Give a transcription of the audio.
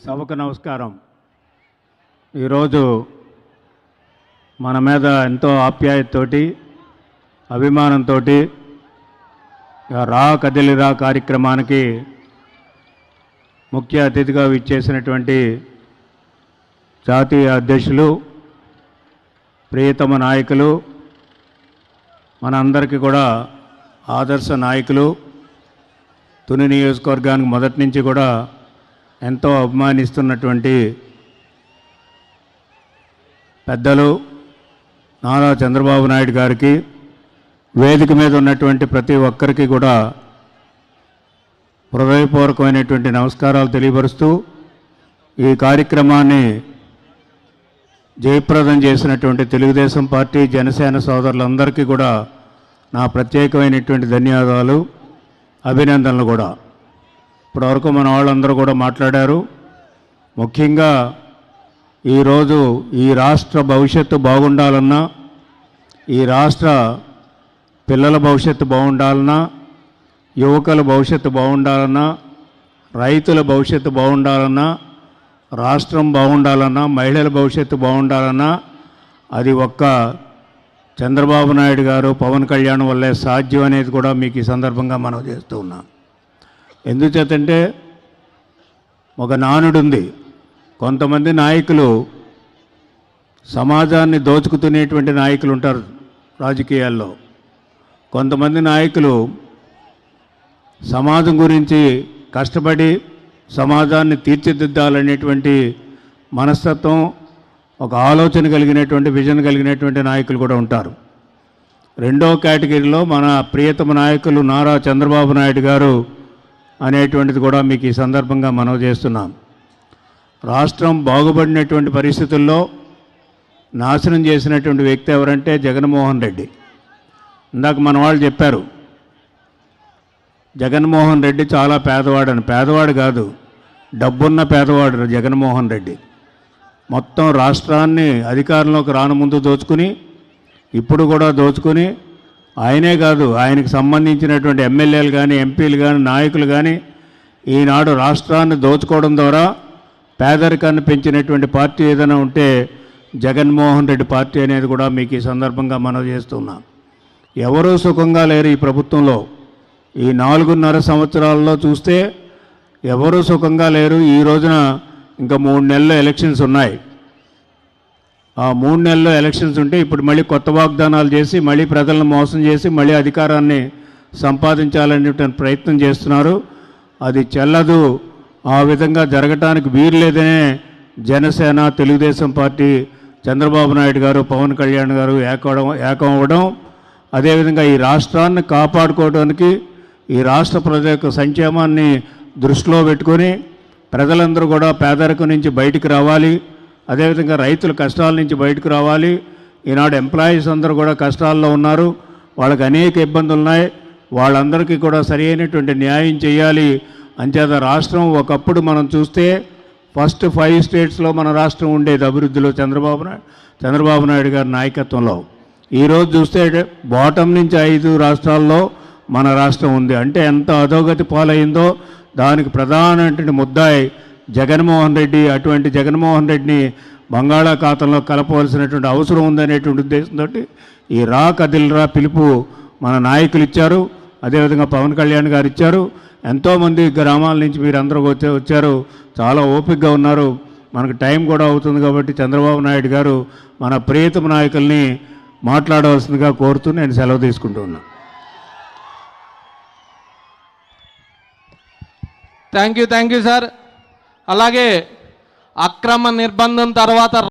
సభకు నమస్కారం. ఈరోజు మన మీద ఎంతో ఆప్యాయతతోటి అభిమానంతో రా కదిలిరా కార్యక్రమానికి ముఖ్య అతిథిగా విచ్చేసినటువంటి జాతీయ అధ్యక్షులు ప్రియతమ నాయకులు మన అందరికీ కూడా ఆదర్శ నాయకులు, తుని నియోజకవర్గానికి మొదటి నుంచి కూడా ఎంతో అభిమానిస్తున్నటువంటి పెద్దలు నారా చంద్రబాబు నాయుడు గారికి, వేదిక మీద ఉన్నటువంటి ప్రతి ఒక్కరికి కూడా హృదయపూర్వకమైనటువంటి నమస్కారాలు తెలియపరుస్తూ ఈ కార్యక్రమాన్ని జయప్రదం చేసినటువంటి తెలుగుదేశం పార్టీ, జనసేన సోదరులందరికీ కూడా నా ప్రత్యేకమైనటువంటి ధన్యవాదాలు, అభినందనలు కూడా. ఇప్పటివరకు మన వాళ్ళందరూ కూడా మాట్లాడారు. ముఖ్యంగా ఈరోజు ఈ రాష్ట్ర భవిష్యత్తు బాగుండాలన్నా, ఈ రాష్ట్ర పిల్లల భవిష్యత్తు బాగుండాలన్నా, యువకుల భవిష్యత్తు బాగుండాలన్నా, రైతుల భవిష్యత్తు బాగుండాలన్నా, రాష్ట్రం బాగుండాలన్నా, మహిళల భవిష్యత్తు బాగుండాలన్నా అది ఒక్క చంద్రబాబు నాయుడు గారు, పవన్ కళ్యాణ్ వల్లే సాధ్యం అనేది కూడా మీకు ఈ సందర్భంగా మనం చేస్తూ ఉన్నాం. ఎందుచేతంటే ఒక నానుడు ఉంది, కొంతమంది నాయకులు సమాజాన్ని దోచుకుతునేటువంటి నాయకులు ఉంటారు రాజకీయాల్లో. కొంతమంది నాయకులు సమాజం గురించి కష్టపడి సమాజాన్ని తీర్చిదిద్దాలనేటువంటి మనస్తత్వం, ఒక ఆలోచన కలిగినటువంటి, విజన్ కలిగినటువంటి నాయకులు కూడా ఉంటారు. రెండో కేటగిరీలో మన ప్రియతమ నాయకులు నారా చంద్రబాబు నాయుడు గారు అనేటువంటిది కూడా మీకు ఈ సందర్భంగా మనవి చేస్తున్నాం. రాష్ట్రం బాగుపడినటువంటి పరిస్థితుల్లో నాశనం చేసినటువంటి వ్యక్తి ఎవరంటే జగన్మోహన్ రెడ్డి. ఇందాక మన వాళ్ళు చెప్పారు, జగన్మోహన్ రెడ్డి చాలా పేదవాడని. పేదవాడు కాదు, డబ్బున్న పేదవాడు జగన్మోహన్ రెడ్డి. మొత్తం రాష్ట్రాన్ని అధికారంలోకి రానముందు దోచుకుని, ఇప్పుడు కూడా దోచుకుని, ఆయనే కాదు ఆయనకు సంబంధించినటువంటి ఎమ్మెల్యేలు కానీ, ఎంపీలు కానీ, నాయకులు కానీ ఈనాడు రాష్ట్రాన్ని దోచుకోవడం ద్వారా పేదరికాన్ని పెంచినటువంటి పార్టీ ఏదైనా ఉంటే జగన్మోహన్ రెడ్డి పార్టీ అనేది కూడా మీకు ఈ సందర్భంగా మనవి చేస్తున్నాం. ఎవరూ సుఖంగా లేరు ఈ ప్రభుత్వంలో. ఈ 4.5 సంవత్సరాల్లో చూస్తే ఎవరూ సుఖంగా లేరు. ఈ రోజున ఇంకా 3 నెలల్లో ఎలక్షన్స్ ఉన్నాయి. ఆ 3 నెలల్లో ఎలక్షన్స్ ఉంటే ఇప్పుడు మళ్ళీ కొత్త వాగ్దానాలు చేసి, మళ్ళీ ప్రజలను మోసం చేసి, మళ్ళీ అధికారాన్ని సంపాదించాలనేటువంటి ప్రయత్నం చేస్తున్నారు. అది చెల్లదు. ఆ విధంగా జరగటానికి వీల్లేదనే జనసేన, తెలుగుదేశం పార్టీ, చంద్రబాబు నాయుడు గారు, పవన్ కళ్యాణ్ గారు ఏకం అవ్వడం, అదేవిధంగా ఈ రాష్ట్రాన్ని కాపాడుకోవడానికి, ఈ రాష్ట్ర ప్రజల యొక్క సంక్షేమాన్ని దృష్టిలో పెట్టుకొని ప్రజలందరూ కూడా పేదరికం నుంచి బయటికి రావాలి, అదేవిధంగా రైతుల కష్టాల నుంచి బయటకు రావాలి. ఈనాడు ఎంప్లాయీస్ అందరూ కూడా కష్టాల్లో ఉన్నారు, వాళ్ళకి అనేక ఇబ్బందులు ఉన్నాయి. వాళ్ళందరికీ కూడా సరి అయినటువంటి న్యాయం చేయాలి. అంచేత రాష్ట్రం ఒకప్పుడు మనం చూస్తే ఫస్ట్ 5 స్టేట్స్లో మన రాష్ట్రం ఉండేది అభివృద్ధిలో చంద్రబాబు నాయుడు గారి నాయకత్వంలో. ఈరోజు చూస్తే బాటం నుంచి 5 రాష్ట్రాల్లో మన రాష్ట్రం ఉంది. అంటే ఎంత అధోగతి పాలైందో దానికి ప్రధానమైనటువంటి ముద్దాయి జగన్మోహన్ రెడ్డి. అటువంటి జగన్మోహన్ రెడ్డిని బంగాళాఖాతంలో కలపవలసినటువంటి అవసరం ఉందనేటువంటి ఉద్దేశంతో ఈ రా కదిలిరా పిలుపు మన నాయకులు ఇచ్చారు, అదేవిధంగా పవన్ కళ్యాణ్ గారు ఇచ్చారు. ఎంతోమంది గ్రామాల నుంచి మీరు అందరూ వచ్చారు, చాలా ఓపికగా ఉన్నారు. మనకు టైం కూడా అవుతుంది కాబట్టి చంద్రబాబు నాయుడు గారు మన ప్రియతమ నాయకుల్ని మాట్లాడవలసిందిగా కోరుతూ నేను సెలవు తీసుకుంటూ ఉన్నా. Thank you sir. అలాగే అక్రమ నిర్బంధం తర్వాత